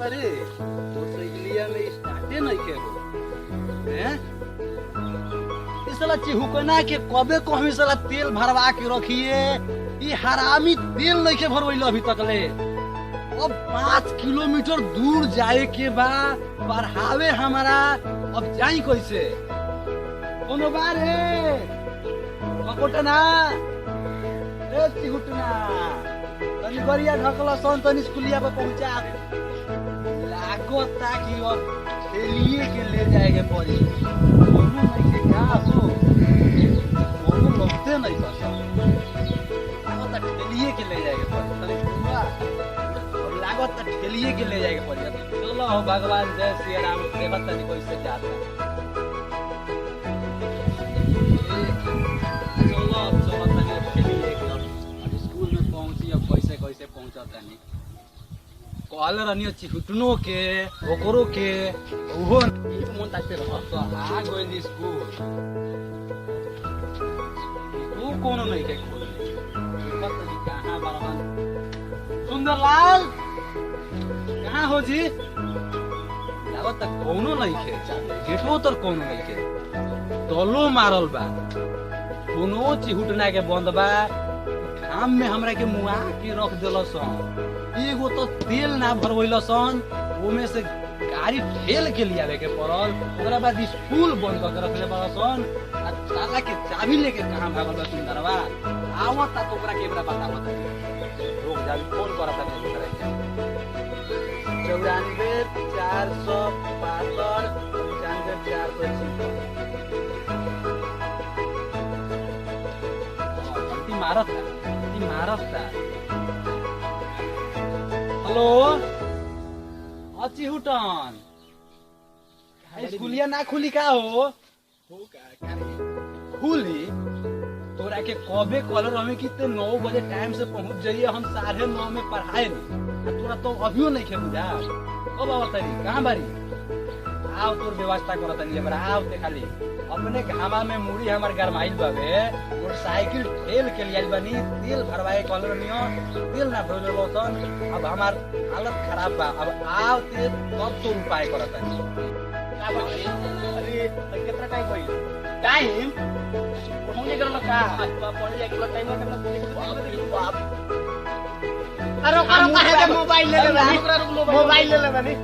बारे मोटरसाइकिलिया में स्टार्टे नहीं के हो हैं इस साला चिहुकना के कबे को हम साला तेल भरवा के रखिए ये हरामी तेल नहीं के भरवैलो अभी तक ले अब 5 किलोमीटर दूर जाए के बा पढ़ावे हमारा अब जाई कैसे कोनो बार है पकोटना ए चिहुटना तनी गरिया ढकला सन तनी स्कूलिया पे पहुंचा लागो ताकि अब खेलिए के ले जाएगे पड़ी कोनो नहीं के का हो कोनो लगते नहीं बस लागो ता खेलिए के ले जाएगे पड़ी तनी पूरा और लागो ता खेलिए के ले जाएगे पड़ी चलो हो भगवान जय श्री राम सेवा तनी कैसे जाता कैसे पहुंचता नहीं कॉल रनियो चिहुटनो के ओकरो के ओहो ई मन ताते रह तो आ गइल स्कूल तू कोनो नहीं के खोल पता नहीं कहां बारहन सुंदरलाल कहां हो जी लागत तक कोनो नहीं के गेटो तर कोनो नहीं के तोलो मारल बा कोनो चिहुटना के बंद बा काम में हमरा के मुआ के रख देलसन एगो तो तेल ना भरवैलसन ओमे से गाड़ी ठेल के लिए आवे के पड़ल ओकरा बाद स्कूल बंद कर रखले बड़सन आ साला के चाबी लेके कहां भागल बा सुंदरवा आवता तो ओकरा के बड़ा पता बता लोग जाबी फोन करता नहीं ओकरा के 94 472 95 406 मारता हेलो चिहुटन स्कूलिया ना खुली का हो खुली तोरा के कबे कॉलर हमें कितने 9 बजे टाइम से पहुंच जाइए हम 9:30 में पढ़ाए नहीं तोरा तो अभियो नहीं खे बुझा कब आवतरी कहाँ बारी आओ तोर व्यवस्था करत नहीं हमरा आओ ते खाली अपने घामा में मुड़ी हमार गरमाइल बाबे मोटरसाइकिल ठेल के लिए बनी तेल भरवाए कॉलर नियो तेल ना भरले लोसन अब हमार हालत खराब बा अब आओ ते कब तो उपाय करत है अरे कितना टाइम होई टाइम पहुंचे करल का पढ़ जाए के टाइम करना बाप अरे काहे के मोबाइल ले ले मोबाइल ले ले बनी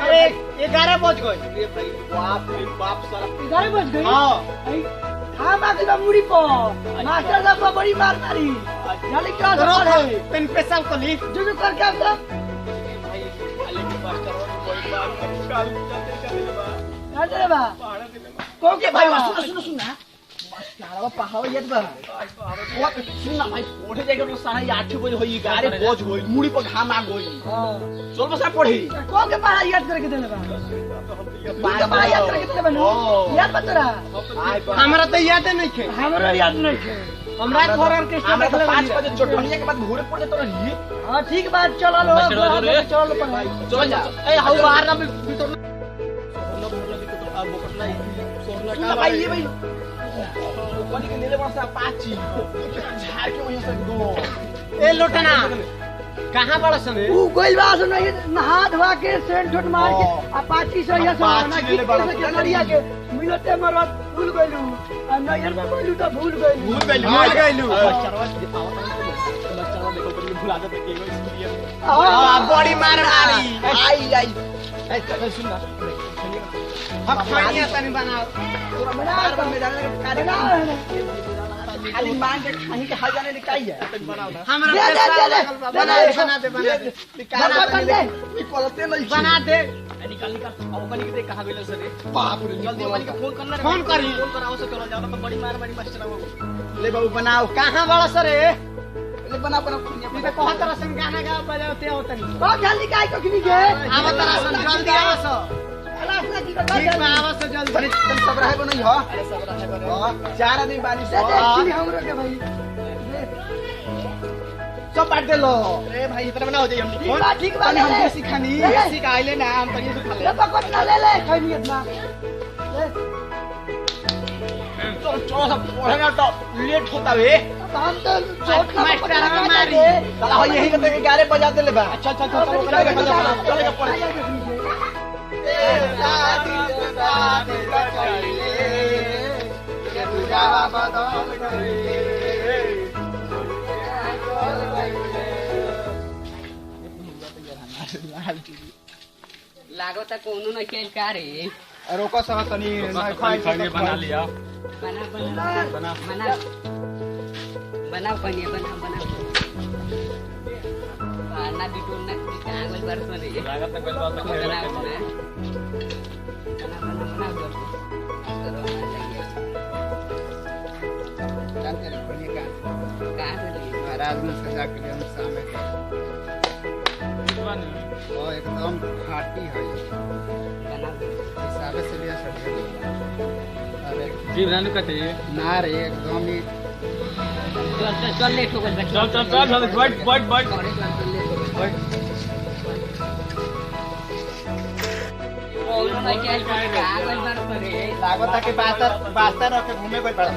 अरे 11 बज गए रे भाई रे बाप सारा 11 बज गए हां हम आ गए मुड़ी पर मास्टर साहब को बड़ी मार मारी जाली क्लास पढ़े पेन पेशा को ली जो करके आप भाई खाली के मास्टर और कोई बात निकाल चलते अरे बा को के भाई सुन ना मास्टर पहाड़ येत बा वो सुन ना भाई पढ़े जाके तो 8:30 बजे होई 11 बज गई मुड़ी पर घाम आ गई हां चल बसा पढ़ी को के पहाड़ याद करके देले बा पहाड़ याद करके देले बा याद बतरा हमरा तो याद नहीं है हमरा याद नहीं है हमरा थोड़ा के हमरा 5 बजे चोटनिया के बाद घोड़े पड़ जात रही हां ठीक बात चलो लो चलो पढ़ाई चल जा ए हाउ बाहर ना भीतर सोना भाई ये भाई कोनी के नीले बरसा पाची झाड़ के वहीं से दो ए लोटना कहां बड़ा सने ऊ गोइल बास नहीं नहा धवा के सेंट ठोट मार के अपाची से यहां से ना की के लड़िया के मिलते मरत भूल गइलू आ नयर में बोलू तो भूल गइलू बच्चावा देखो तो भुला दे के स्कूलिया बड़ी मार मारी आई ए सुन ना हम खानिया तनी बनाओ पूरा बना मेरा कार्य खाली मान के खानी के हाल जाने निकाई है बनाओ हमरा बना दे निकलते नहीं बना दे निकाल अब बनी के कहां गेल से रे बाप रे जल्दी बनी के फोन करी फोन कराओ से चलो जाओ तो बड़ी मार मारी मास्टर बाबू ले बाबू बनाओ कहां बड़ा सर रे ले बनाओ ये पे कहां तरह से गाना गा बजाते हो तनी ओ जल्दी काई को खनी के आव तरह से जल्दी आव सो ठीक बा आव सो जल्दी तुम सब रहे को नहीं हो अरे सब रहे को हां 4 आदमी बानी से एक्चुअली हमरो के भाई सब बांट दे लो अरे भाई इतना बना हो जाई हम ठीक बा हम देसी खानी देसी का आइले ना हम तनी से खा ले पकड़ ना ले खानी इतना तो चलो सब पढ़ना तो लेट होता है हम तो छोट मास्टर मारी साला हो यही कहते कि गारे बजाते ले बा। अच्छा चलेगा पड़े लागो त कोनो न खेल का रे रोको सब तनी नहीं खाई बना लिया बना पनिया बना खाना भी तो ना कागल बरसो नहीं लागत है गलबा तक बना जानते नहीं बनिए का कहां से लिए महाराज में सजा के लिए हम सामने ओ एकदम खाटी है बना हिसाब से लिया सब। अरे जी बनाने का चाहिए ना रे एकदम ही चल लेट हो गए चल बैठ कोनो न खेल कागल बरसो रे लागत है कि बास्ता रख के घूमे कोई पड़ा।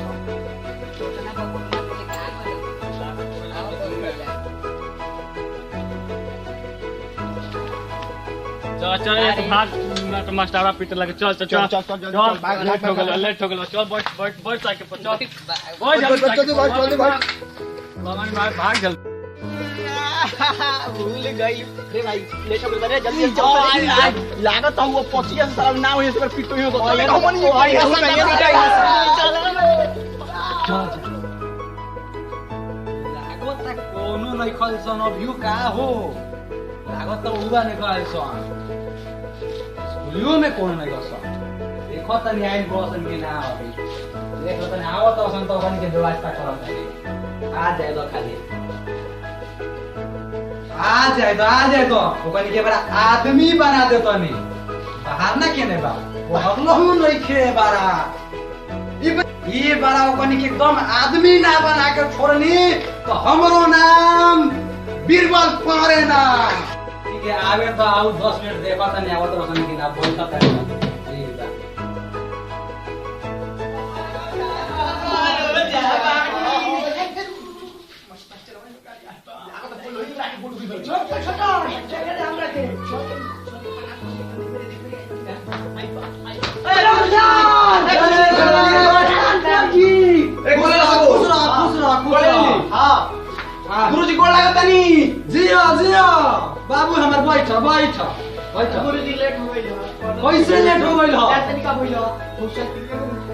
सोचना बबुल ना कागल चल ये तो भाग मास्टरा पीटे लगे चल लेट हो गया चल बैठ साइकिल पर चल भाग जल्दी भूल गई रे भाई ले चल रे जल्दी चल लागत है वो 25 साल ना हुए इस पर पिटो ही तो चलेगा हम नहीं भाई हो लागत कोनो नहीं खल सन अभियो का हो लागत उबा नहीं खल सन स्कूलियो में कौन नहीं गसन देखो त न्याय बसन के ना अभी देखो त आवत असन त बन के व्यवस्था करत है आ जाए दो खाली आ जाए तो ओकनी के बड़ा आदमी बना दे तनी बाहर ना केने बा वो हगलहु नहीं खे बारा ये बड़ा ओकनी के एकदम आदमी ना बना के छोड़नी तो हमरो नाम बीरबल पारे ना ठीक है आवे तो आउ 10 मिनट देखो तनी आवत रसन कि ना बोलता त ठीक बा गुरुजी गोड़ लागत नहीं जिया बाबू हमार बैठ गुरुजी लेट हो गई कैसे लेट हो गइल हो तनिका भइल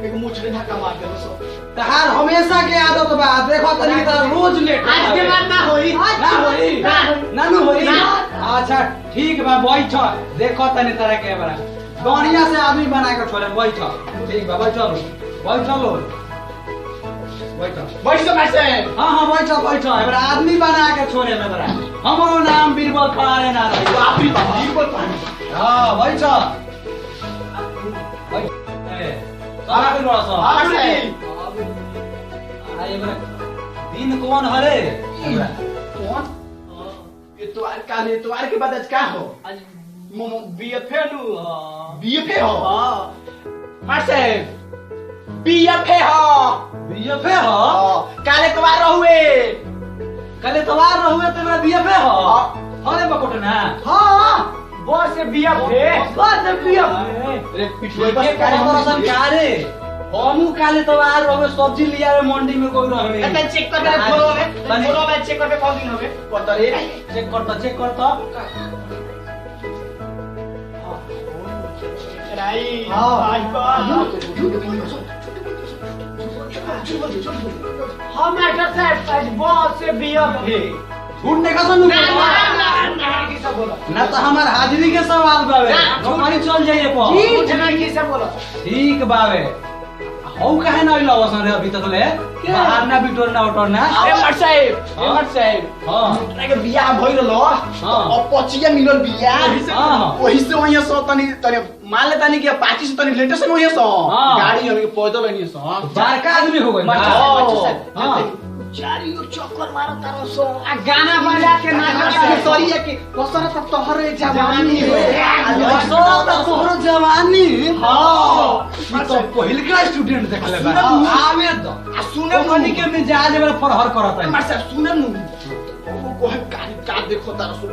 एक मुछड़े धक्का मार दे सो तहार हमेशा के आदत बा देखो तनी त रोज लेट आज के बाद ना होई नानू होई अच्छा ठीक बा बैठ देखो तनी तरह के बड़ा बढ़िया से आदमी बना के छोड़े बैठ ठीक बा बैठ लो बैठ सो कैसे हां बैठ एबार आदमी बना के छोड़े में बड़ा हमरो नाम बीरबल पारे ना रही बाप रे बाप बीरबल पारे हां बैठ ए सारा के बड़ा सा दिन कौन हरे कौन इतवार का है इतवार के बाद आज का हो आज बीएफए नु बीएफए हो मासे बीएफए हो बीएफए हो काले इतवार रहुए कल इतवार रहुए तो मेरा बीएफए हो हरे बकोट ना हां बस से बीएफए रे पिछले बस का रसन कारे हमू काले इतवार रहुए सब्जी लिया रे मंडी में कोई रहने अच्छा चेक कर खोलो में चेक कर कौन दिन होवे पता रे चेक कर तो राई भाई हम मास्टर साहब आज बॉस से बीएफए झूठ नहीं कसम ना तो हमार हाजिरी के सवाल बावे हमारी चल जाइए पर झूठ नहीं किसे बोलो ठीक बावे हौ काहे ना इला वसन रे अभी तक ले बाहर ना बिटोर ना उठोर ना एमर साहब हां तोरा के बियाह भइल रहो हां अब 25 मिलल बियाह हां ओही से वही सो तनी मान ले तनी के 25 से तनी लेटेस्ट में वही सो हाँ। गाड़ी हम पैदल नहीं सो बड़का आदमी हो गए हां चारियो चक्कर मारो तारो सो आ गाना बजा के नाच सॉरी है कि कसर तक तोहरे जवानी सो त तोहरो जवानी हां ई तो पहिल का स्टूडेंट देखले बा आवे तो आ सुने कनी के मिजाज में फरहर करत है मार साहब सुने नु वो कोई का देखो तारा सो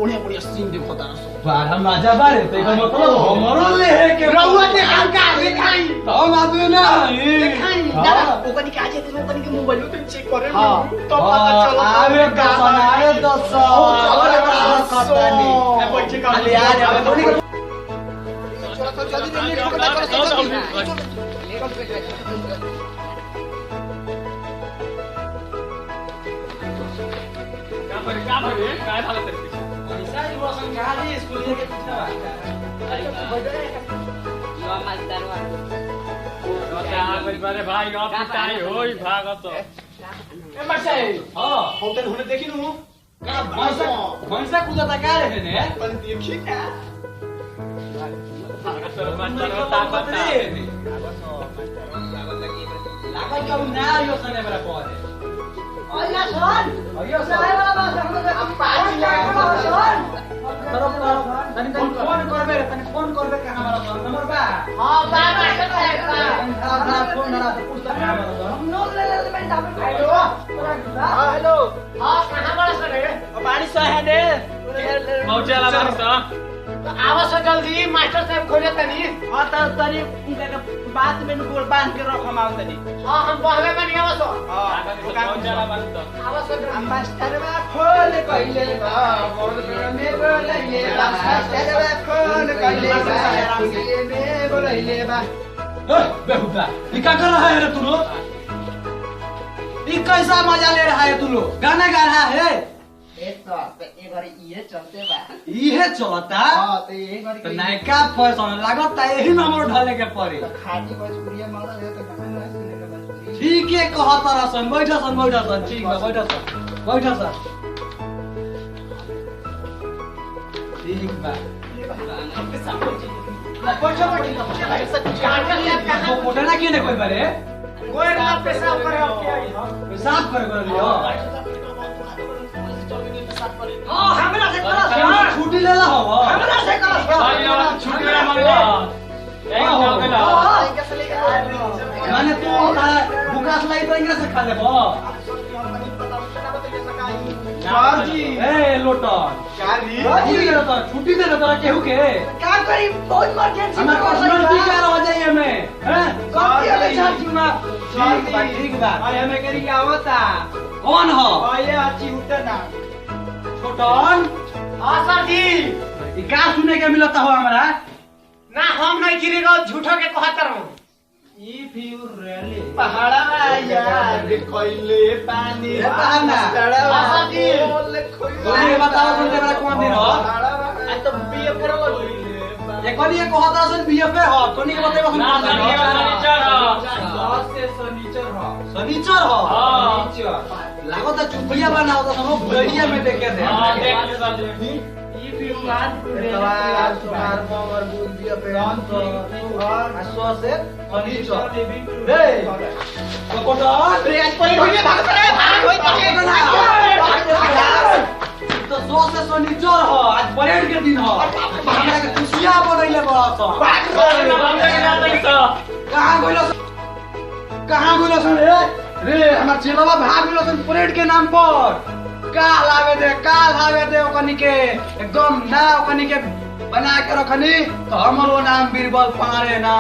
बढ़िया सीन देखो तारा सो बारा मजा बारे तो एकर मतलब हमरो ले है के रहुआ के हम का दिखाई हम आदमी ना दिखाई दादा ओकनी के आजे ते ओकनी के मोबाइल तो चेक करे हां तो पता चलो आवे का बनाए दस खतानी ए बैठे का खाली आ जावे थोड़ी के काय झालं तरी निसाई रोशन गाड़ी स्कूल के पीछे बारे भाई पिटाई होई भागत ए मरसे हां होटल होने देखी नु का भैंसा कूदता का रे ने पर देखी का ताकत रे लागत का ना यो सने बरा परे ओया सोन अयो सारे वाला बात हम पानी तरफ तनी फोन करबे तनी फोन करबे के हमारा नंबर बा हां बाबा से ना फोन ना पुस्तक का हमारा नो ले मैं डाबल हेलो हां हेलो हां कहां बड़ा सर रे बारिश से है ने मौजा ला बारिश आवाज जल्दी मास्टर साहब खोजे तनी हां त तनी उनका बात में गोल बांध के रख हम आउ तनी हां हम बहवे में नहीं आवाज हां मौजा ला बारिश आवाज हम मास्टरवा फोन कइले बा बोल में बोलैले बा मास्टरवा फोन कइले बा बोले में बोलैले बा बेहुदा ये क्या कर रहा है रे तू लोग ये कैसा मजा ले रहा है तू लोग गाना गा रहा है एक बार ये चलते बा ये चलता हां त यही बार तो नायका फैशन लागत यही नंबर ढाले के पड़ी खाटी भोजपुरिया मारा है तो गाना सुने के भोजपुरी ठीक है कहता रसन बैठा सन ठीक है बैठा सन ठीक बा वो पोटना क्यों नहीं कोई बारे कोई ना पेशाब करे अब क्या है पेशाब कर लियो हां हमरा से करा हम छुट्टी ले ला हो हमरा से करा भाई छुट्टी वाला मांगला यही चल गेला माने तू बुकास लाई तो इंग्लिश से खा लेबो जी ए लोटन काली छुट्टी दे तो छुट्टी दे तो केहू के का करी बहुत इमरजेंसी हमार पर्सनालिटी क्या रह जाइए में हैं कौन किया बेचार जी में ठीक बा अरे हमें करी आवता कौन हो आये अच्छी उठना छोटन हां सर जी ई का सुने के मिलता हो हमरा ना हम नहीं गिरेगा झूठो के कहत रहूं इफ यू रियली पहाड़ा यार कोइले पानी पाना आशा जी। तो ये बताओ तुम तेरा कौन दिन हो आ तो बीए करल ये कोनी ये कहता सन बीएफए हो कोनी के बताओ ना शनिचर शनिचर हो हां लागो तो चुपिया बनाओ तो हम बुढ़िया में देखे थे हां देख ले बाबू if you want to realize तुम्हार पावर गुड बीए पे ऑन तो और हसवा से शनिचर लिविंग टू रे कोटन रे आज कोई भी भाग रे भाग होई तो सो से शनिचर हो आज परेड के दिन हो हमरा के खुशियां बनैले बस कहां गइलो सन रे हमर चेलवा भाग गइलो सन परेड के नाम पर काल आवे दे ओकनी के एकदम ना ओकनी के बना के रखनी तो हमरो नाम बीरबल पारे ना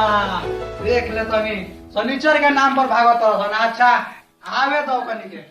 देख ले तनी शनिचर के नाम पर भागत रहन अच्छा आवे तो ओकनी के